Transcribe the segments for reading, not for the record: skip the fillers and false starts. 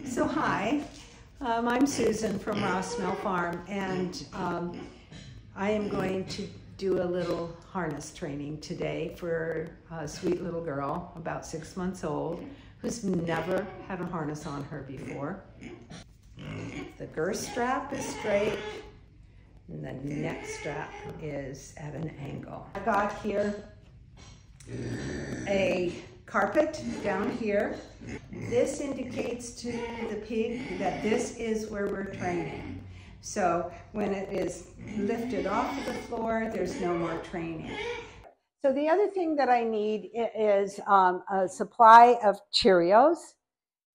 So hi, I'm Susan from Ross Mill Farm, and I am going to do a little harness training today for a sweet little girl, about 6 months old, who's never had a harness on her before. The girth strap is straight, and the neck strap is at an angle. I got here a carpet down here. This indicates to the pig that this is where we're training. So when it is lifted off of the floor, there's no more training. So the other thing that I need is a supply of Cheerios,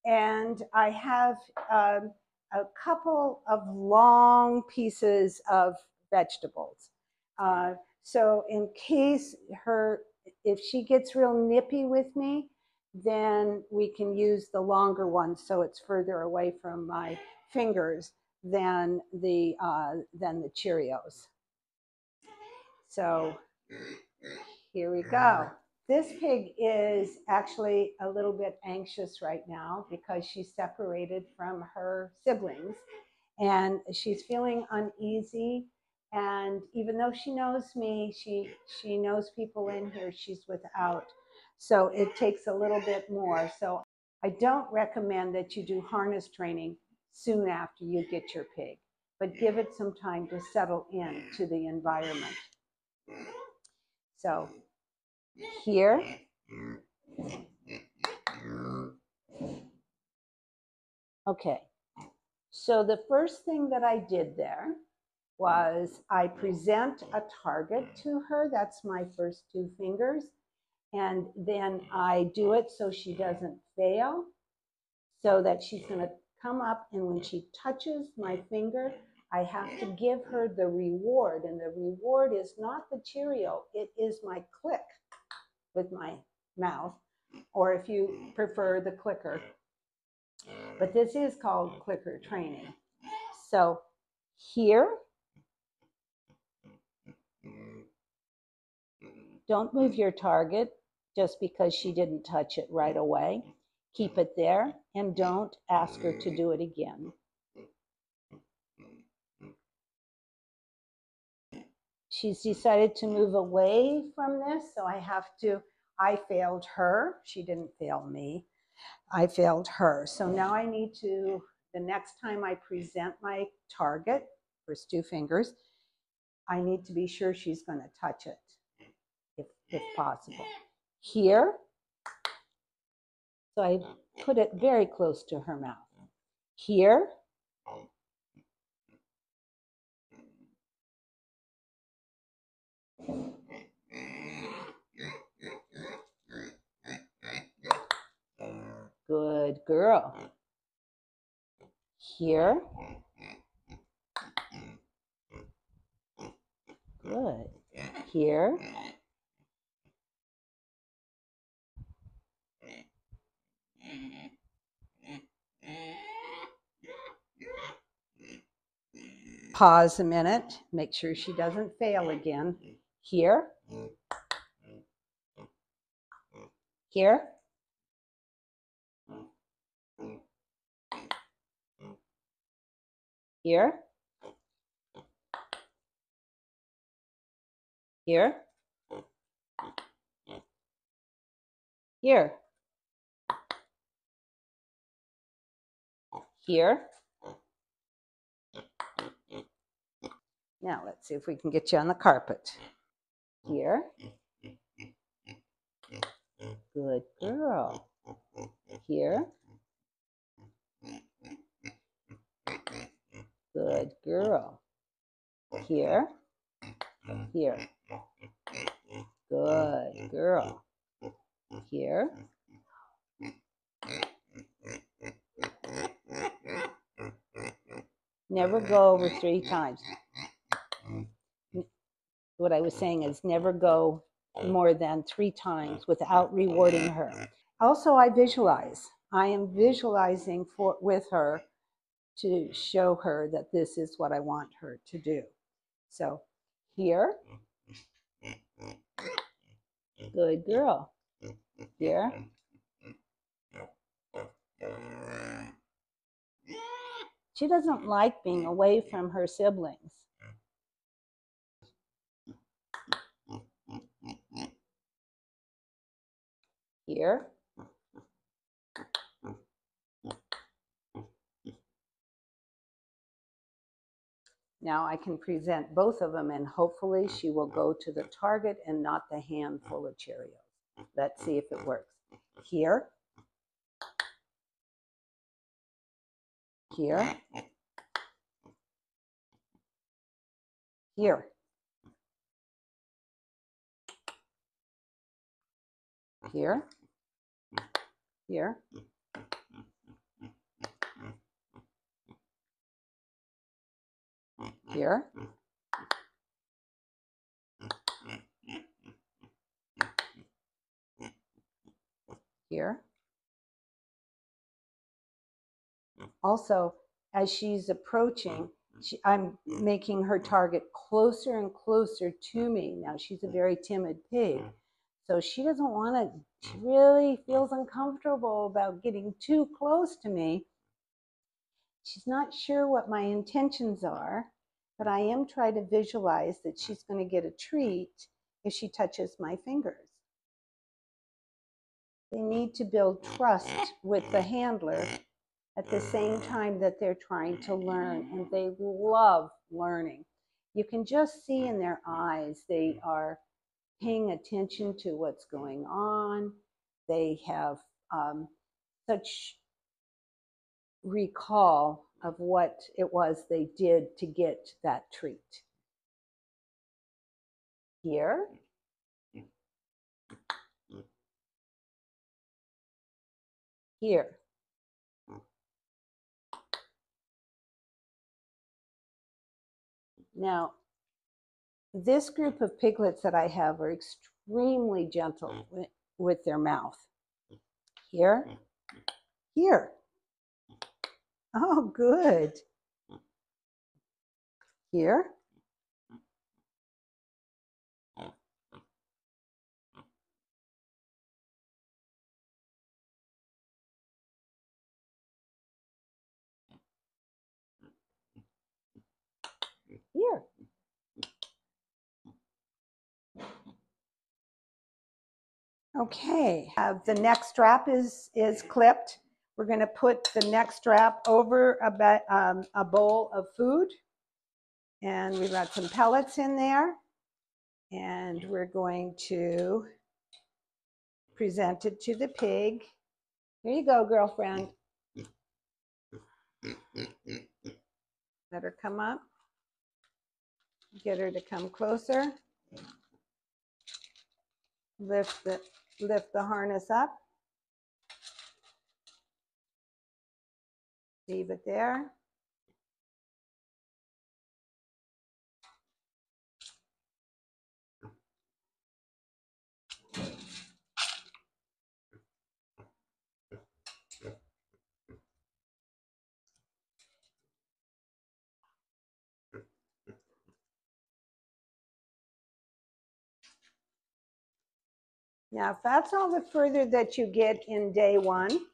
and I have a couple of long pieces of vegetables. So in case if she gets real nippy with me, then we can use the longer one so it's further away from my fingers than the Cheerios. So here we go. This pig is actually a little bit anxious right now because she's separated from her siblings and she's feeling uneasy. And even though she knows me, she knows people in here she's without. So it takes a little bit more. So I don't recommend that you do harness training soon after you get your pig, but give it some time to settle into the environment. So here, okay. So the first thing that I did there was I present a target to her. That's my first two fingers. And then I do it so she doesn't fail, so that she's going to come up, and when she touches my finger, I have to give her the reward. And the reward is not the Cheerio, it is my click with my mouth, or if you prefer, the clicker. But this is called clicker training. So here, don't move your target just because she didn't touch it right away. Keep it there and don't ask her to do it again. She's decided to move away from this, so I failed her. She didn't fail me. I failed her. So now I need to, the next time I present my target, first two fingers, I need to be sure she's going to touch it, if possible. Here, so I put it very close to her mouth. Here, good girl. Here, good. Here, pause a minute, make sure she doesn't fail again. Here, here, here, here, here, here. Now let's see if we can get you on the carpet. Here. Good girl. Here. Good girl. Here. Here. Good girl. Here. Never go over 3 times. What I was saying is never go more than 3 times without rewarding her. Also, I visualize. I am visualizing with her to show her that this is what I want her to do. So here, good girl. Here, She doesn't like being away from her siblings. Here. Now I can present both of them, and hopefully she will go to the target and not the handful of Cheerios. Let's see if it works. Here. Here. Here. Here. Here. Here. Here. Also, as she's approaching, I'm making her target closer and closer to me. Now, she's a very timid pig, so she doesn't want to, she really feels uncomfortable about getting too close to me. She's not sure what my intentions are, but I am trying to visualize that she's going to get a treat if she touches my fingers. They need to build trust with the handler at the same time that they're trying to learn, and they love learning. You can just see in their eyes they are paying attention to what's going on. They have such recall of what it was they did to get that treat. Here. Here. Now, this group of piglets that I have are extremely gentle with their mouth. Here. Here. Oh, good. Here. Here. Okay, the neck strap is clipped. We're going to put the neck strap over a bowl of food, and we've got some pellets in there, and we're going to present it to the pig. Here you go, girlfriend. Let her come up. Get her to come closer. Lift the harness up. Leave it there. Now, if that's all the further that you get in day one,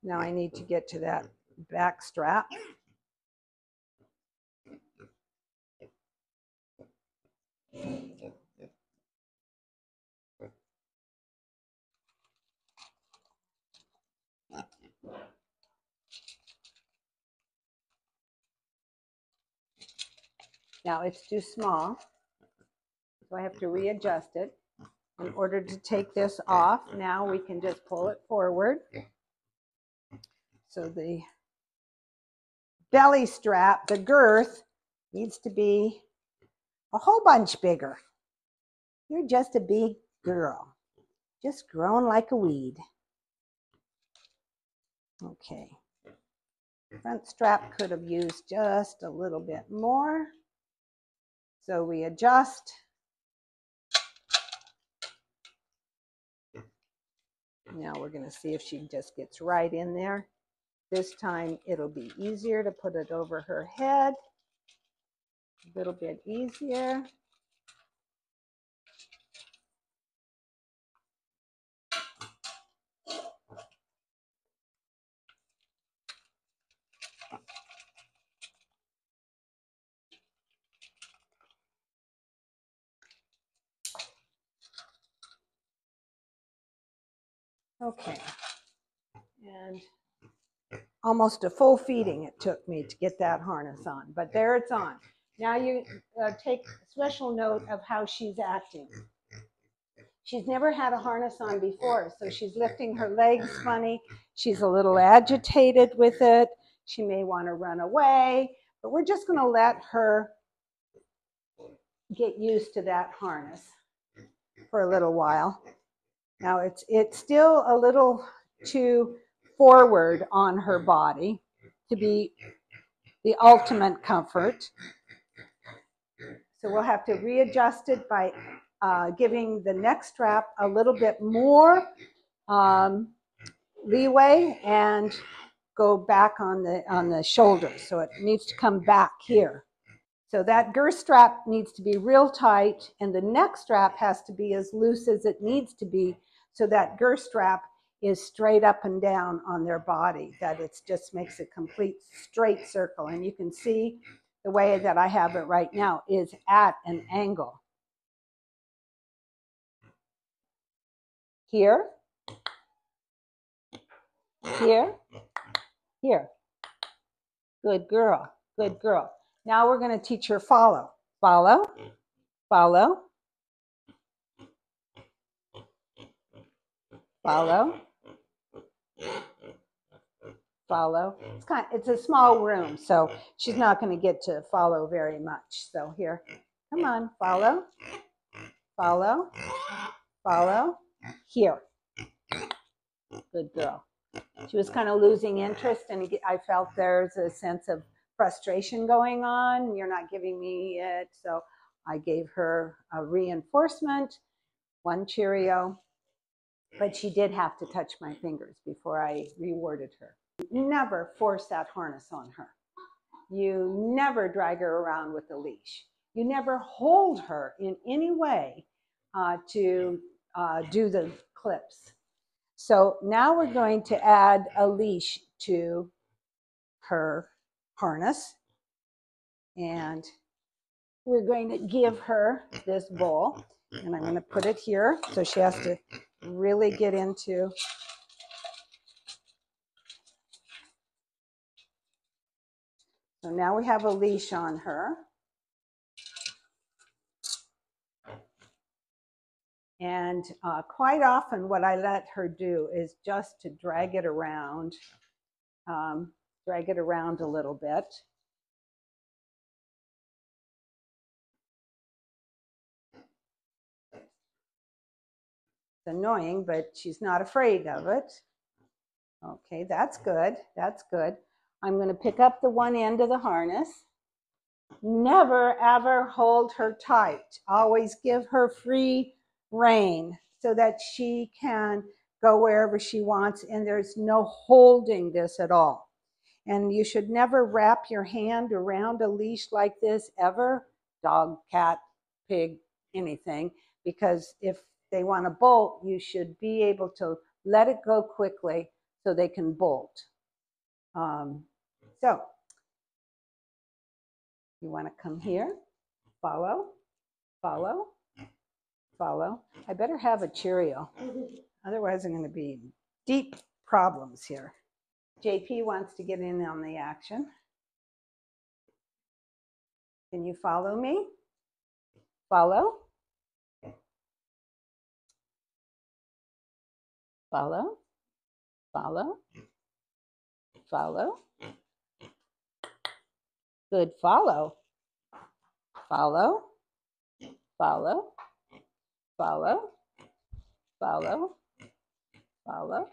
now I need to get to that back strap. Now it's too small, so I have to readjust it. In order to take this off, now we can just pull it forward. So the belly strap, the girth, needs to be a whole bunch bigger. You're just a big girl, just growing like a weed. Okay. Front strap could have used just a little bit more. So we adjust. Now we're going to see if she just gets right in there. This time it'll be easier to put it over her head. A little bit easier. Okay, and almost a full feeding it took me to get that harness on, but there it's on. Now you take special note of how she's acting. She's never had a harness on before, so she's lifting her legs funny. She's a little agitated with it. She may want to run away, but we're just going to let her get used to that harness for a little while. Now it's still a little too forward on her body to be the ultimate comfort. So we'll have to readjust it by giving the neck strap a little bit more leeway and go back on the shoulder. So it needs to come back here. So that girth strap needs to be real tight, and the neck strap has to be as loose as it needs to be, so that girth strap is straight up and down on their body, that it just makes a complete straight circle. And you can see the way that I have it right now is at an angle. Here, here, here. Good girl, good girl. Now we're going to teach her follow. Follow, follow, follow, follow. It's a small room, so she's not going to get to follow very much. So here, come on, follow, follow, follow, here. Good girl. She was kind of losing interest, and I felt there's a sense of frustration going on. You're not giving me it, so I gave her a reinforcement, one Cheerio, but she did have to touch my fingers before I rewarded her. Never force that harness on her. You never drag her around with a leash. You never hold her in any way to do the clips. So now we're going to add a leash to her harness, and we're going to give her this bowl, and I'm going to put it here so she has to really get into. So now we have a leash on her. And quite often what I let her do is just to drag it around a little bit. It's annoying, but she's not afraid of it. Okay, that's good, that's good. I'm going to pick up the one end of the harness. Never ever hold her tight. Always give her free rein so that she can go wherever she wants, and there's no holding this at all. And you should never wrap your hand around a leash like this ever, dog, cat, pig, anything, because if they want to bolt, you should be able to let it go quickly so they can bolt. So you want to come here, follow, follow, follow. I better have a Cheerio. Otherwise, I'm going to be in deep problems here. JP wants to get in on the action. Can you follow me? Follow. Follow. Follow. Follow. Good follow. Follow. Follow. Follow. Follow. Follow.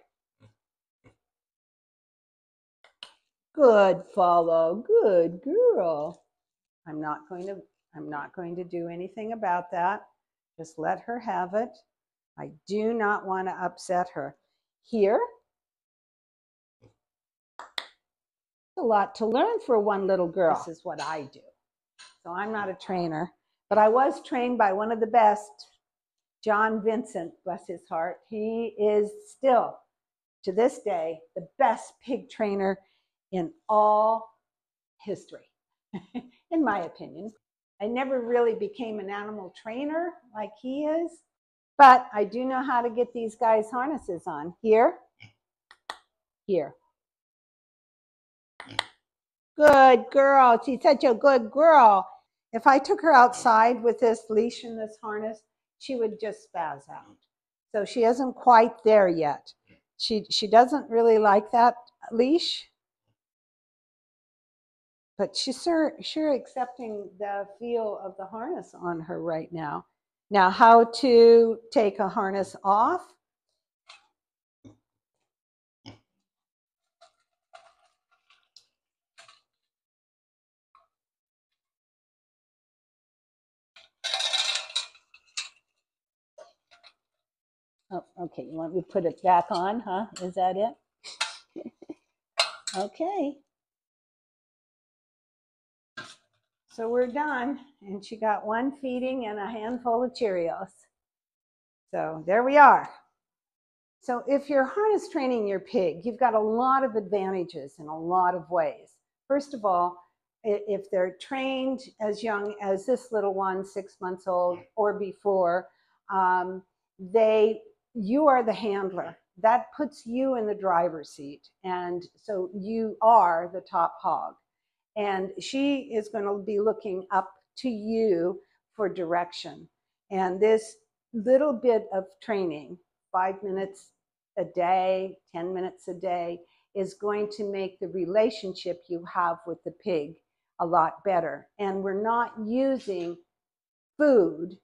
Good follow. Good girl. I'm not going to do anything about that. Just let her have it. I do not want to upset her. Here. A lot to learn for one little girl. This is what I do. so I'm not a trainer. But I was trained by one of the best, John Vincent, bless his heart. He is still, to this day, the best pig trainer in all history, in my opinion. I never really became an animal trainer like he is, but I do know how to get these guys' harnesses on. Here, here. Good girl. She's such a good girl. If I took her outside with this leash and this harness, she would just spaz out. So she isn't quite there yet. She doesn't really like that leash, but she's sure accepting the feel of the harness on her right now. Now, how to take a harness off? Oh, okay, you want me to put it back on, huh? Is that it? Okay. So we're done, and she got one feeding and a handful of Cheerios. So there we are. So if you're harness training your pig, you've got a lot of advantages in a lot of ways. First of all, if they're trained as young as this little one, 6 months old or before, you are the handler. That puts you in the driver's seat. And so you are the top hog. And she is going to be looking up to you for direction. And this little bit of training, 5 minutes a day, 10 minutes a day, is going to make the relationship you have with the pig a lot better. And we're not using food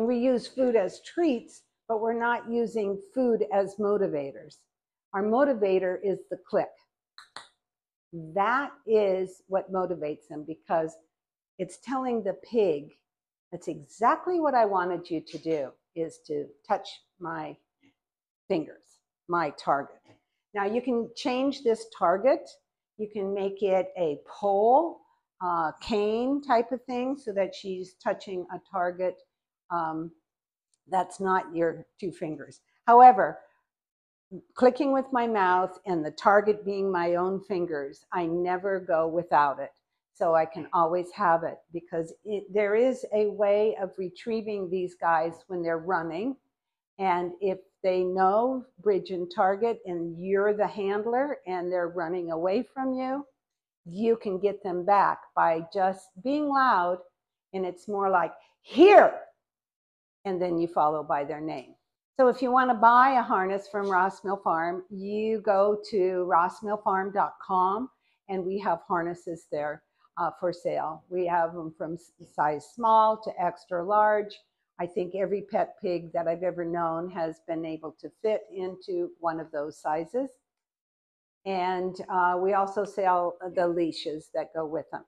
we use food as treats, but we're not using food as motivators. Our motivator is the click. That is what motivates them, because it's telling the pig, that's exactly what I wanted you to do, is to touch my fingers, my target. Now you can change this target. You can make it a pole, cane type of thing, so that she's touching a target that's not your 2 fingers. However, clicking with my mouth and the target being my own fingers, I never go without it. So I can always have it, because there is a way of retrieving these guys when they're running. And if they know bridge and target and you're the handler and they're running away from you, you can get them back by just being loud. And it's more like, here, and then you follow by their name. So if you want to buy a harness from Ross Mill Farm, you go to rossmillfarm.com, and we have harnesses there for sale. We have them from size small to extra large. I think every pet pig that I've ever known has been able to fit into one of those sizes. And we also sell the leashes that go with them.